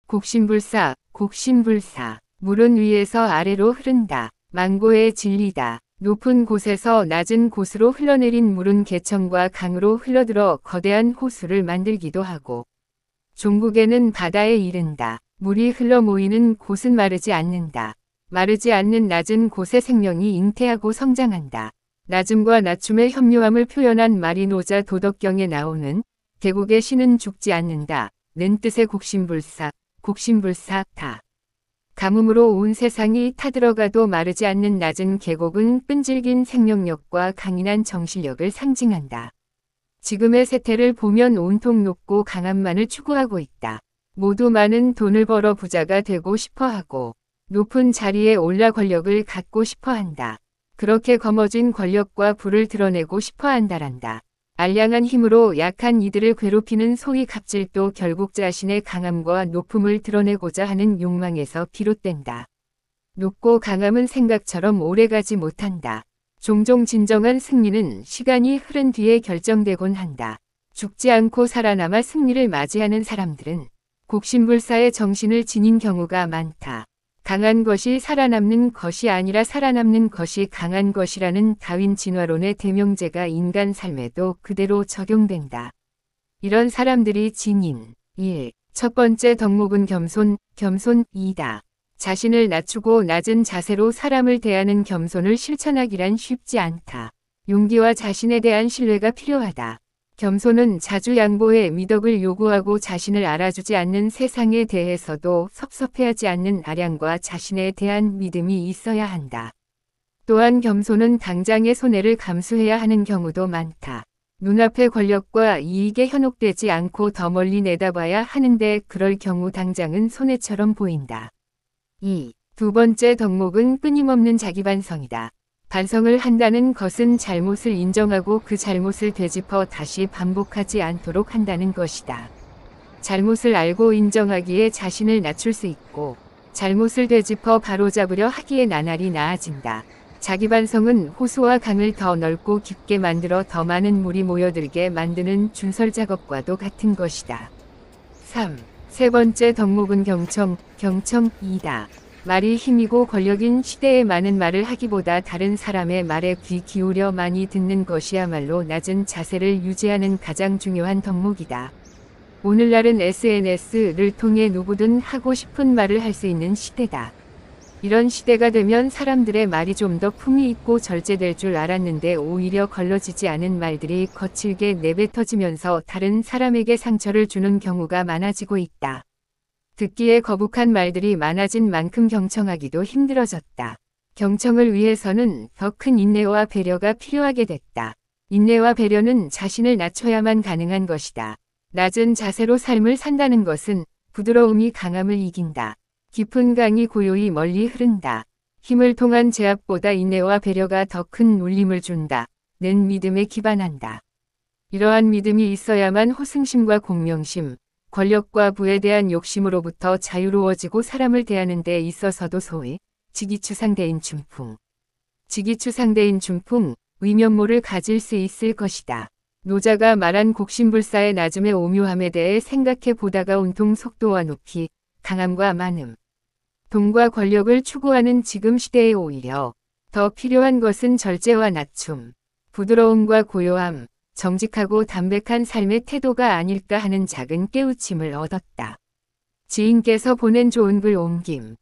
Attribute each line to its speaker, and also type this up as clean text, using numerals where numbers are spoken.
Speaker 1: 곡신불사, 곡신불사. 물은 위에서 아래로 흐른다. 만고의 진리다. 높은 곳에서 낮은 곳으로 흘러내린 물은 개천과 강으로 흘러들어 거대한 호수를 만들기도 하고, 종국에는 바다에 이른다. 물이 흘러 모이는 곳은 마르지 않는다. 마르지 않는 낮은 곳의 생명이 잉태하고 성장한다. 낮음과 낮춤의 현묘함을 표현한 마리노자 도덕경에 나오는 계곡의 신은 죽지 않는다 는 뜻의 곡신불사, 곡신불사다. 가뭄으로 온 세상이 타들어가도 마르지 않는 낮은 계곡은 끈질긴 생명력과 강인한 정신력을 상징한다. 지금의 세태를 보면 온통 높고 강함만을 추구하고 있다. 모두 많은 돈을 벌어 부자가 되고 싶어하고 높은 자리에 올라 권력을 갖고 싶어한다. 그렇게 거머쥔 권력과 부를 드러내고 싶어한다란다. 알량한 힘으로 약한 이들을 괴롭히는 소위 갑질도 결국 자신의 강함과 높음을 드러내고자 하는 욕망에서 비롯된다. 높고 강함은 생각처럼 오래가지 못한다. 종종 진정한 승리는 시간이 흐른 뒤에 결정되곤 한다. 죽지 않고 살아남아 승리를 맞이하는 사람들은 곡신불사의 정신을 지닌 경우가 많다. 강한 것이 살아남는 것이 아니라 살아남는 것이 강한 것이라는 다윈 진화론의 대명제가 인간 삶에도 그대로 적용된다. 이런 사람들이 진인 1. 첫 번째 덕목은 겸손, 겸손이다. 자신을 낮추고 낮은 자세로 사람을 대하는 겸손을 실천하기란 쉽지 않다. 용기와 자신에 대한 신뢰가 필요하다. 겸손은 자주 양보해 미덕을 요구하고 자신을 알아주지 않는 세상에 대해서도 섭섭해하지 않는 아량과 자신에 대한 믿음이 있어야 한다. 또한 겸손은 당장의 손해를 감수해야 하는 경우도 많다. 눈앞의 권력과 이익에 현혹되지 않고 더 멀리 내다봐야 하는데 그럴 경우 당장은 손해처럼 보인다. 2. 두 번째 덕목은 끊임없는 자기반성이다. 반성을 한다는 것은 잘못을 인정하고 그 잘못을 되짚어 다시 반복하지 않도록 한다는 것이다. 잘못을 알고 인정하기에 자신을 낮출 수 있고 잘못을 되짚어 바로잡으려 하기에 나날이 나아진다. 자기반성은 호수와 강을 더 넓고 깊게 만들어 더 많은 물이 모여들게 만드는 준설 작업과도 같은 것이다. 3. 세 번째 덕목은 경청이다. 말이 힘이고 권력인 시대에 많은 말을 하기보다 다른 사람의 말에 귀 기울여 많이 듣는 것이야말로 낮은 자세를 유지하는 가장 중요한 덕목이다. 오늘날은 SNS를 통해 누구든 하고 싶은 말을 할 수 있는 시대다. 이런 시대가 되면 사람들의 말이 좀 더 품위 있고 절제될 줄 알았는데 오히려 걸러지지 않은 말들이 거칠게 내뱉어지면서 다른 사람에게 상처를 주는 경우가 많아지고 있다. 듣기에 거북한 말들이 많아진 만큼 경청하기도 힘들어졌다. 경청을 위해서는 더 큰 인내와 배려가 필요하게 됐다. 인내와 배려는 자신을 낮춰야만 가능한 것이다. 낮은 자세로 삶을 산다는 것은 부드러움이 강함을 이긴다. 깊은 강이 고요히 멀리 흐른다. 힘을 통한 제압보다 인내와 배려가 더 큰 울림을 준다. 는 믿음에 기반한다. 이러한 믿음이 있어야만 호승심과 공명심, 권력과 부에 대한 욕심으로부터 자유로워지고 사람을 대하는 데 있어서도 소위 직이추상대인 춘풍, 직이추상대인 춘풍, 위면모를 가질 수 있을 것이다. 노자가 말한 곡신불사의 낮음의 오묘함에 대해 생각해 보다가 온통 속도와 높이, 강함과 많음, 돈과 권력을 추구하는 지금 시대에 오히려 더 필요한 것은 절제와 낮춤, 부드러움과 고요함, 정직하고 담백한 삶의 태도가 아닐까 하는 작은 깨우침을 얻었다. 지인께서 보낸 좋은 글 옮김.